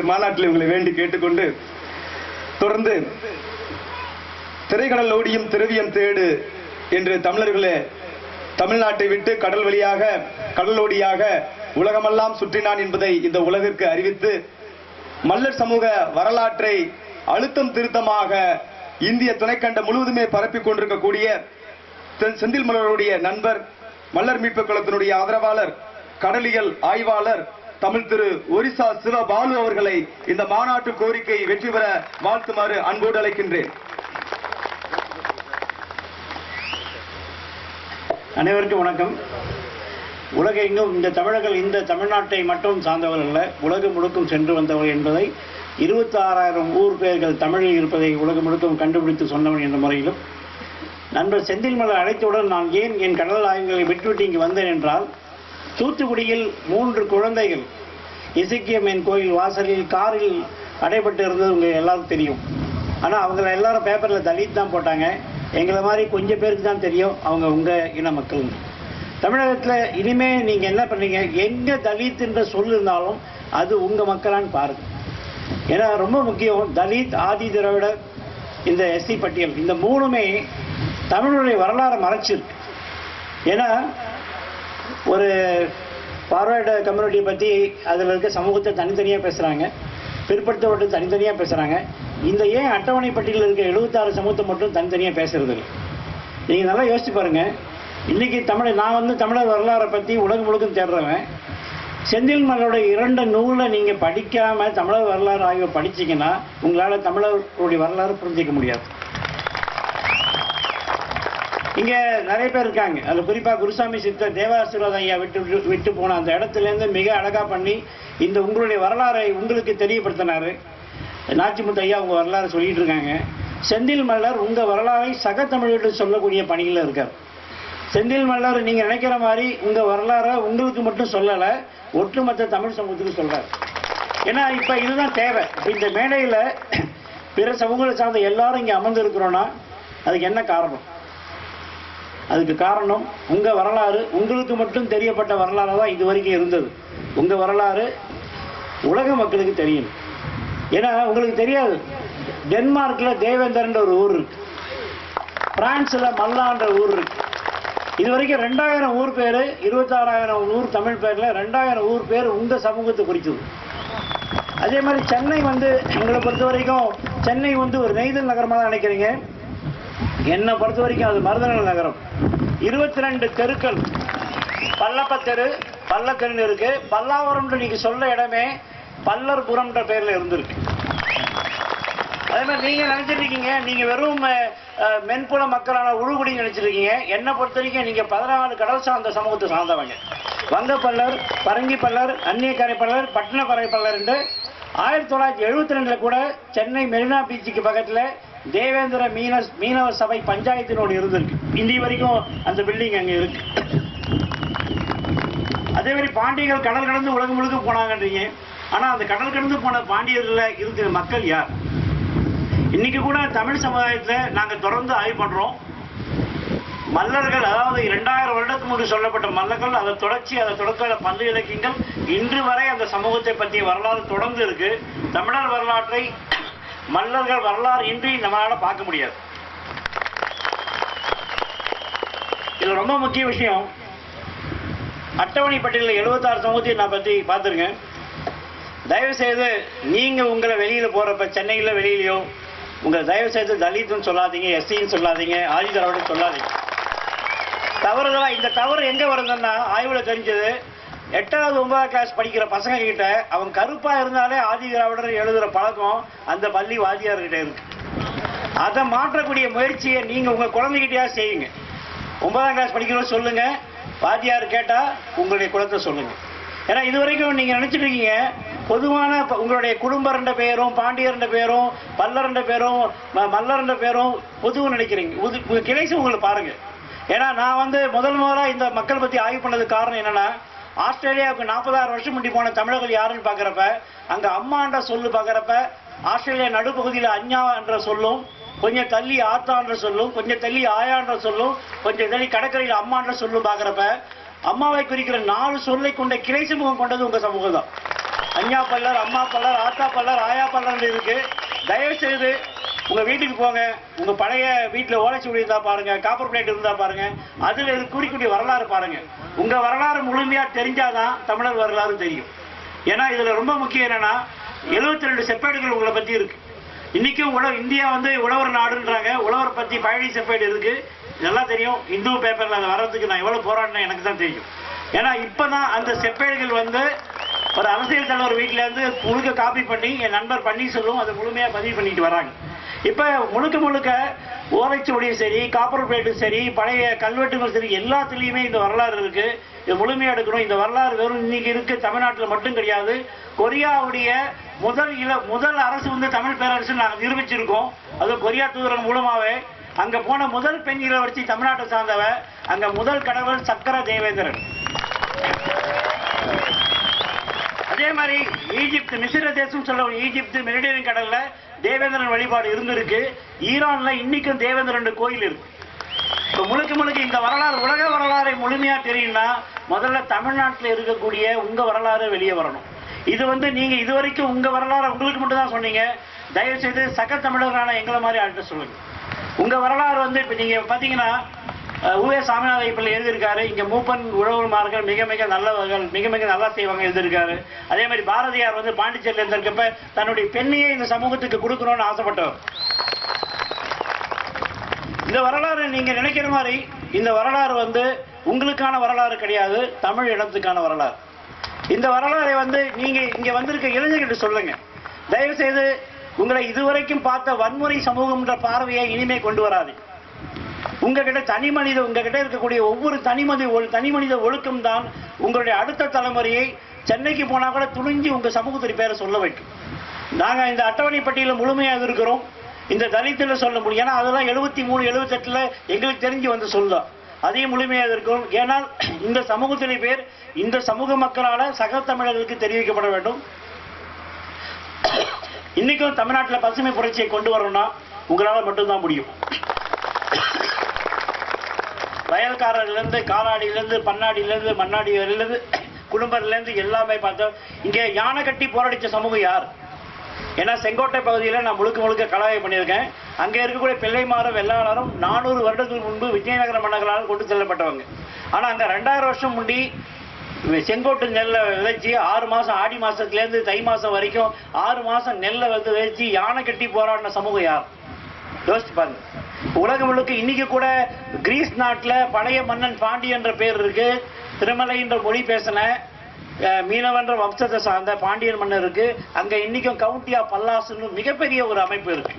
மாநாட்டில் உங்களை வேண்டி கேட்டுக்கொண்டு தொடர்ந்து திரைக்கடல் ஓடியும் திரவியம் தேடு என்று தமிழர்களே தமிழ்நாட்டை விட்டு கடல் வழியாக கடலோடியாக உலகமெல்லாம் சுற்றினான் என்பதை இந்த உலகிற்கு அறிவித்து மல்லர் சமூக வரலாற்றை அழுத்தம் திருத்தமாக இந்திய துணைக்கண்டம் முழுவதுமே பரப்பிக் கொண்டிருக்கக்கூடிய செந்தில் மலருடைய நண்பர் மல்லர் மீட்பு குழுவினுடைய ஆதரவாளர் கடலியல் ஆய்வாளர் தமிழ் திரு ஒரிசா சிவபாலு அவர்களை இந்த மாநாட்டு கோரிக்கை வெற்றி பெற வாழ்த்துமாறு அன்போடு அழைக்கின்றேன். அனைவருக்கும் வணக்கம். உலகெங்கும் இந்த தமிழர்கள் இந்த தமிழ்நாட்டை மட்டும் சார்ந்தவர்கள் அல்ல, உலகம் முழுக்கும் சென்று வந்தவர்கள் என்பதை 26,000 ஊர் பெயர்கள் தமிழில் இருப்பதை உலகம் முழுக்கும் கண்டுபிடித்து சொன்னவன் என்ற முறையிலும் நண்பர் செந்தில் மலர் அழைத்தவுடன் நான் ஏன் என் கடல் ஆய்வுகளை விட்டுவிட்டு இங்கு வந்தேன் என்றால், தூத்துக்குடியில் 3 குழந்தைகள் இசக்கியம்மன் கோயில் வாசலில் காரில் அடைபட்டு இருந்தது உங்களுக்கு எல்லாருக்கும் தெரியும். ஆனால் அவங்கள எல்லாரும் பேப்பரில் தலித் தான் போட்டாங்க. எங்களை மாதிரி கொஞ்சம் பேருக்கு தான் தெரியும் அவங்க உங்கள் இன மக்கள். தமிழகத்தில் இனிமேல் நீங்கள் என்ன பண்ணுறீங்க, எங்கே தலித் என்ற சொல் இருந்தாலும் அது உங்கள் மக்களான்னு பாருங்கள். ஏன்னா ரொம்ப முக்கியம். தலித், ஆதி திராவிடர், இந்த எஸ்சி பட்டியல், இந்த 3மே தமிழுடைய வரலாறு மறைச்சிருக்கு. ஏன்னா ஒரு பார்வர்டு கம்யூனிட்டியை பற்றி அதில் இருக்க சமூகத்தை தனித்தனியாக பேசுகிறாங்க, பிற்படுத்தப்பட்டு தனித்தனியாக பேசுகிறாங்க. இந்த ஏன் அட்டவணை பட்டியலில் இருக்க 76 சமூகத்தை மட்டும் தனித்தனியாக பேசுறது இல்லை? நீங்கள் நல்லா யோசிச்சு பாருங்கள். இன்றைக்கி நான் தமிழர் வரலாறை பற்றி உலகம் முழுக்கும் தேடுறவன். செந்தில் மலருடைய 2 நூலை நீங்கள் படிக்காமல் தமிழர் வரலாறு ஆய்வை படிச்சிங்கன்னா உங்களால் தமிழர்களுடைய வரலாறு புரிஞ்சிக்க முடியாது. இங்கே நிறைய பேர் இருக்காங்க. அதில் குறிப்பாக குருசாமி சித்தர் தேவாசீர்வாதம் ஐயா விட்டு போன அந்த இடத்துலேருந்து மிக அழகாக பண்ணி இந்த உங்களுடைய வரலாறை உங்களுக்கு தெரியப்படுத்தினார். நாச்சிமுத்து ஐயா உங்கள் வரலாறு சொல்லிகிட்டு இருக்காங்க. செந்தில் மலர் உங்கள் வரலாறை சக தமிழர்கள் சொல்லக்கூடிய பணியில் இருக்கார். செந்தில் மலர் நீங்கள் நினைக்கிற மாதிரி உங்கள் வரலாறை உங்களுக்கு மட்டும் சொல்லலை, ஒட்டுமொத்த தமிழ் சமூகத்துக்கு சொல்கிறார். ஏன்னா இப்போ இதுதான் தேவை. இந்த மேடையில் பிற சமூகங்களை சார்ந்த எல்லாரும் இங்கே அமர்ந்து இருக்கிறோன்னா அதுக்கு என்ன காரணம்? அதுக்கு காரணம் உங்கள் வரலாறு உங்களுக்கு மட்டும் தெரியப்பட்ட வரலாறு தான் இது வரைக்கும் இருந்தது. உங்கள் வரலாறு உலக மக்களுக்கு தெரியும். ஏன்னா உங்களுக்கு தெரியாது, டென்மார்க்கில் தேவேந்தர்ன்ற ஒரு ஊர் இருக்கு, பிரான்ஸில் மல்லான்ற ஊர் இருக்கு. இது வரைக்கும் 2000 ஊர் பேர், 26,000 ஊர் தமிழ் பேரில் 2000 ஊர் பேர் உங்கள் சமூகத்தை குறிக்குது. அதே மாதிரி சென்னை உங்களை பொறுத்த வரைக்கும் சென்னை ஒரு நெய்தல் நகரமாக தான் நினைக்கிறீங்க. என்னை பொறுத்த வரைக்கும் அது மருதநல நகரம். 22 தெருக்கள், பல்லப்பத்தெரு, பல்லத்தெருன்னு இருக்கு. பல்லாவரம்ன்ற நீங்க சொல்ல இடமே பல்லர்புரம்ன்ற பேர்ல இருந்திருக்கு. அதே மாதிரி நீங்க நினைச்சிட்டு இருக்கீங்க நீங்க வெறும் மென்புல மக்களான உழுகுடி நினைச்சிருக்கீங்க. என்னை பொறுத்த வரைக்கும் நீங்க 14 கடல் சார்ந்த சமூகத்தை சார்ந்தவங்க. வங்கப்பல்லர், பரங்கி பல்லர், அந்நியக்கரை பல்லர், பட்டினப்பறை பல்லர் என்று 1972 கூட சென்னை மெரினா பீச்சுக்கு பக்கத்தில் தேவேந்திர மீனவர் சபை பஞ்சாயத்தினோடு இருந்திருக்கு. இன்றைய வரைக்கும் அந்த பில்டிங் அங்கே இருக்கு. அதே மாதிரி பாண்டியர்கள் கடல் கடந்து உலகம் முழுக்க போனாங்கன்றீங்க. ஆனால் அந்த கடல் கடந்து போன பாண்டியர்களில் இருக்கிற மக்கள் யார்? இன்னைக்கு கூட தமிழ் சமுதாயத்தில் நாங்கள் தொடர்ந்து ஆய்வு பண்ணுறோம். மல்லர்கள், அதாவது 2000 வருடத்துக்கு முன்பு சொல்லப்பட்ட மல்லர்கள், அதை தொடர்ச்சியான பந்து இலக்கியங்கள் இன்று வரை அந்த சமூகத்தை பற்றிய வரலாறு தொடர்ந்து இருக்கு. தமிழர் வரலாற்றை மல்லர்கள் வரலாறு இன்றி நம்மளால பார்க்க முடியாது. இது ரொம்ப முக்கிய விஷயம். அட்டவணை பட்டியலில் 76 சமூகத்தையும் நான் பற்றி பார்த்துருங்க. தயவு செய்து நீங்க உங்களை வெளியில போறப்ப சென்னையில் வெளியிலையோ உங்களை தயவு செய்து தலித்துன்னு சொல்லாதீங்க, எஸ்சின்னு சொல்லாதீங்க, ஆதி திராவிடன்னு சொல்லாதீங்க. தவறுதலா இந்த தவறு எங்க வருதுன்னா, ஆய்வுல தெரிஞ்சது 8வது 9ஆம் கிளாஸ் படிக்கிற பசங்க கிட்ட அவன் கருப்பா இருந்தாலே ஆதி திராவிடர் எழுதுற பழக்கம் அந்த பள்ளி வாத்தியார்கிட்ட இருக்கு. அதை மாற்றக்கூடிய முயற்சியை நீங்க உங்க குழந்தைகிட்டயா செய்யுங்க. 9ஆம் கிளாஸ் படிக்கிறோம் சொல்லுங்க, வாத்தியார் கேட்டா உங்களுடைய குலத்தை சொல்லுங்க. ஏன்னா இதுவரைக்கும் நீங்க நினைச்சிட்டு இருக்கீங்க பொதுவான உங்களுடைய குடும்பர்ன்ற பேரும், பாண்டியர்ன்ற பேரும், பல்லர்ன்ற பேரும், மல்லர்ன்ற பேரும் பொதுவாக நினைக்கிறீங்க. உங்க கிளைச்சு உங்களை பாருங்க. ஏன்னா நான் முதல்ல இந்த மக்கள் பத்தி ஆய்வு பண்ணதுக்கு காரணம் என்னன்னா, ஆஸ்திரேலியாவுக்கு 40,000 வருஷம் முன்னாடி போன தமிழர்கள் யாருன்னு பார்க்குறப்ப அங்கே அம்மான்ற சொல்லு பார்க்குறப்ப ஆஸ்திரேலியா நடுப்பகுதியில் அஞ்ஞா என்ற சொல்லும், கொஞ்சம் தள்ளி ஆத்தான்ற சொல்லும், கொஞ்சம் தள்ளி ஆயான்ற சொல்லும், கொஞ்சம் தள்ளி கடற்கரையில் அம்மான்ற சொல்லும் பார்க்குறப்ப அம்மாவை குறிக்கிற 4 சொல்லை கொண்ட கிளை சமூகம் கொண்டது உங்க சமூகம் தான். அஞ்சா பல்லர், அம்மா பல்லர், ஆத்தா பல்லர், ஆயா பல்லர் இருக்கு. தயவு செய்து உங்க வீட்டுக்கு போங்க, உங்க பழைய வீட்டுல ஓலைச்சுவடி இருந்தா பாருங்க, காப்பர் பிளேட் இருந்தா பாருங்க, அதுல குறிக்கூடிய வரலாறு பாருங்க. உங்க வரலாறு முழுமையா தெரிஞ்சாதான் தமிழர் வரலாறு தெரியும். ஏன்னா இதுல ரொம்ப முக்கியம் என்னன்னா 72 செப்பேடுகள் உங்களை பத்தி இருக்கு. இன்னைக்கும் இந்தியா வந்து உழவர் நாடுன்றாங்க. உழவர் பத்தி பழனி செப்பேடு இருக்கு, இதெல்லாம் தெரியும். இந்து பேப்பர்ல அதை வர்றதுக்கு நான் எவ்வளவு போராடினேன் எனக்கு தான் தெரியும். ஏன்னா இப்பதான் அந்த செப்பேடுகள் வந்து ஒரு அரசியல் தலைவர் வீட்டுல இருந்து முழுக்க காப்பி பண்ணி என் நண்பர் பன்னீர்செல்வம் அதை முழுமையா பதிவு பண்ணிட்டு வராங்க. இப்ப முழுக்க ஓலைச்சுவடியும் சரி, காப்பர் பிளேட்டும் சரி, பழைய கல்வெட்டுகளும் சரி, எல்லாத்துலயுமே இந்த வரலாறு இருக்கு. இது முழுமையா எடுக்கணும். இந்த வரலாறு வெறும் இன்னைக்கு இருக்கு தமிழ்நாட்டில் மட்டும் கிடையாது. கொரியாவுடைய முதல் அரசு வந்து தமிழ் பேரரசு நாங்கள் நிரூபிச்சிருக்கோம். அது கொரியா தூதரன் மூலமாவே அங்க போன முதல் பெண் இளவரசி தமிழ்நாட்டை சார்ந்தவ. அங்க முதல் கடவுள் சக்கர தேவேந்திரன். அதே மாதிரி ஈஜிப்து, மிஸ்ர தேசம் சொல்ல ஈஜிப்து மெரிடியன் கடல்ல தேவேந்திரன் வழிபாடு இருந்திருக்கு. ஈரான்ல இன்னைக்கும் தேவேந்திரன் கோயில் இருக்கு. முழுக்க இந்த வரலாறு, உலக வரலாறை முழுமையா தெரியும்னா முதல்ல தமிழ்நாட்டில் இருக்கக்கூடிய உங்க வரலாறு வெளியே வரணும். இது வந்து நீங்க இதுவரைக்கும் உங்க வரலாறு உங்களுக்கு மட்டும் தான் சொன்னீங்க. தயவு செய்து சக தமிழர்களான எங்களை மாதிரி ஆள்கிட்ட சொல்லுங்க. உங்க வரலாறு வந்து இப்ப நீங்க பாத்தீங்கன்னா ஊவே சாமிநாத ஐயப்பன் எழுதியிருக்காரு. இங்க மூப்பன் உழவர்மார்கள் மிக நல்லவர்கள், மிக நல்லா செய்வாங்க எழுதியிருக்காரு. அதே மாதிரி பாரதியார் வந்து பாண்டிச்சேரியில் இருந்திருக்கப்ப தன்னுடைய பெண்ணையே இந்த சமூகத்துக்கு கொடுக்கணும்னு ஆசைப்பட்டவர். இந்த வரலாறு நீங்க நினைக்கிற மாதிரி இந்த வரலாறு வந்து உங்களுக்கான வரலாறு கிடையாது, தமிழ் இடத்துக்கான வரலாறு. இந்த வரலாறை வந்து நீங்க இங்க வந்திருக்க இளைஞர்கிட்ட சொல்லுங்க. தயவு செய்து உங்களை இதுவரைக்கும் பார்த்த வன்முறை சமூகம்ன்ற பார்வையை இனிமே கொண்டு வராது. உங்ககிட்ட உங்ககிட்ட இருக்கக்கூடிய ஒவ்வொரு தனிமனித ஒழுக்கம் தான் உங்களுடைய அடுத்த தலைமுறையை சென்னைக்கு போனா கூட துணிஞ்சு உங்க சமூகத்தின் பேரை சொல்ல வைக்கும். நாங்க இந்த அட்டவணை பட்டியலில் முழுமையாக இருக்கிறோம். இந்த தலித்துல சொல்ல முடியும். ஏன்னா அதெல்லாம் 73, 78 எங்களுக்கு தெரிஞ்சு வந்து சொல்லும். அதையும் முழுமையாக இருக்கும். ஏனால் இந்த சமூகத்தின் பேர் இந்த சமூக மக்களால சக தமிழர்களுக்கு தெரிவிக்கப்பட வேண்டும். இன்னைக்கும் தமிழ்நாட்டில் பசுமை புரட்சியை கொண்டு வரணும்னா உங்களால மட்டும்தான் முடியும். வயல்காரர்லேருந்து, காலாடியிலேருந்து, பண்ணாடியிலேருந்து, மண்ணாடியிலேருந்து, குடும்பத்திலேருந்து எல்லாமே பார்த்தோம். இங்கே யானை கட்டி போராடிச்ச சமூகம் யார்? ஏன்னா செங்கோட்டை பகுதியில் நான் முழுக்க கலாய்வு பண்ணியிருக்கேன். அங்கே இருக்கக்கூடிய பிள்ளைமாரும் வெள்ளாளரும் 400 வருடங்களுக்கு முன்பு விஜயநகர மன்னர்களால் கொண்டு செல்லப்பட்டவங்க. ஆனால் அங்கே 2000 வருஷம் முன்னாடி செங்கோட்டு நெல்லை விதைச்சி 6 மாதம், ஆடி மாதத்துலேருந்து தை மாதம் வரைக்கும் 6 மாதம் நெல்லை வந்து விதைச்சி யானை கட்டி போராடின சமூகம் யார்? யோசிச்சு பாருங்க. உலகம் முழுக்க இன்னைக்கு கூட கிரீஸ் நாட்டில் பழைய மன்னன் பாண்டி என்ற பேர் இருக்கு. திருமலை என்ற மொழி பேசின மீனவன்ற வம்சத்தை சார்ந்த பாண்டியன் மன்னர் இருக்கு. அங்க இன்னைக்கும் கவுண்டி ஆஃப் பல்லாஸ்னு மிகப்பெரிய ஒரு அமைப்பு இருக்கு.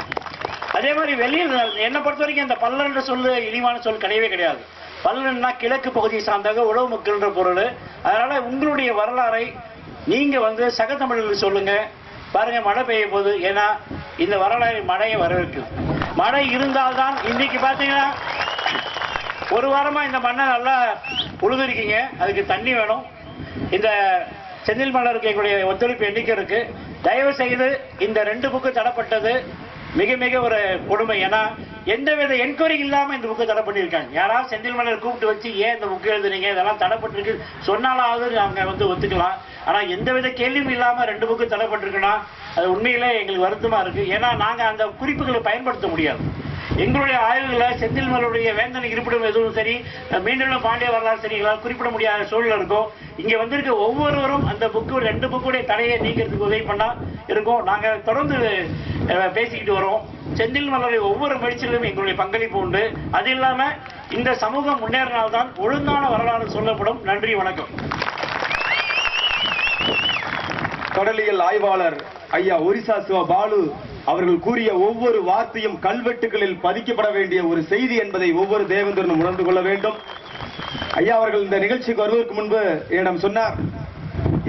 அதே மாதிரி வெளியில் என்னை பொறுத்த வரைக்கும் இந்த பல்லன்ற சொல்லு இழிவான சொல் கிடையவே கிடையாது. பல்லன்னா கிழக்கு பகுதியை சார்ந்தவங்க, உழவு மக்கள்ன்ற பொருள். அதனால உங்களுடைய வரலாறை நீங்க வந்து சக தமிழர்கள் சொல்லுங்க. பாருங்க, மழை பெய்ய போகுது. ஏன்னா இந்த வரலாறு மழையை வரவேற்குது. மழை இருந்தால்தான் இன்னைக்கு பாத்தீங்கன்னா ஒரு வாரமா இந்த மண்ணை நல்லா உழுதுருக்கீங்க. அதுக்கு தண்ணி வேணும். இந்த செந்தில் மலருக்கு எங்களுடைய ஒத்துழைப்பு எண்ணிக்கை இருக்கு. தயவு செய்து இந்த 2 புக்கு தடப்பட்டது மிக ஒரு கொடுமை. ஏன்னா எந்தவித என்கொயரி இல்லாம இந்த புக்கு தடை பண்ணியிருக்காங்க. யாராவது செந்தில் மலர் கூப்பிட்டு வச்சு ஏன் இந்த புக்கு எழுதுனீங்க, இதெல்லாம் தடைப்பட்டிருக்கு சொன்னாலாவது நாங்க வந்து ஒத்துக்கலாம். ஆனா எந்தவித கேள்வியும் இல்லாம 2 புக்கு தடைப்பட்டிருக்குன்னா அது உண்மையிலே எங்களுக்கு வருத்தமா இருக்கு. ஏன்னா நாங்க அந்த குறிப்புகளை பயன்படுத்த முடியாது. எங்களுடைய ஆய்வுகளை செந்தில் மலருடைய வேந்தனை இருப்பிடம் எதுவும் சரி, மீண்டும் பாண்டிய வரலாறு சரி, எங்களால் குறிப்பிட முடியாத சூழல் இருக்கும். இங்க வந்திருக்க ஒவ்வொருவரும் அந்த புக்கு 2 புக்குடைய தடையை நீக்கிறதுக்கு உதவி பண்ணா இருக்கும். நாங்க தொடர்ந்து பேசிக்கிட்டு வரோம். செந்தில் மலருடைய ஒவ்வொரு முயற்சியிலும் எங்களுடைய பங்களிப்பு உண்டு. அது இல்லாம இந்த சமூகம் முன்னேறினால்தான் ஒழுங்கான வரலாறு சொல்லப்படும். நன்றி, வணக்கம். கடலியல் ஆய்வாளர் ஐயா ஒரிசா சிவ பாலு அவர்கள் கூறிய ஒவ்வொரு வார்த்தையும் கல்வெட்டுகளில் பதிக்கப்பட வேண்டிய ஒரு செய்தி என்பதை ஒவ்வொரு தேவேந்திரனும் உணர்ந்து கொள்ள வேண்டும். ஐயா அவர்கள் இந்த நிகழ்ச்சிக்கு வருவதற்கு முன்பு என்னிடம் சொன்னார்,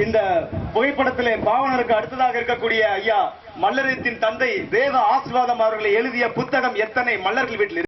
இந்த புகைப்படத்திலே பாவனருக்கு அடுத்ததாக இருக்கக்கூடிய ஐயா மல்லரத்தின் தந்தை தேவ ஆசீர்வாதம் அவர்களை எழுதிய புத்தகம் எத்தனை மல்லர்கள் வீட்டில்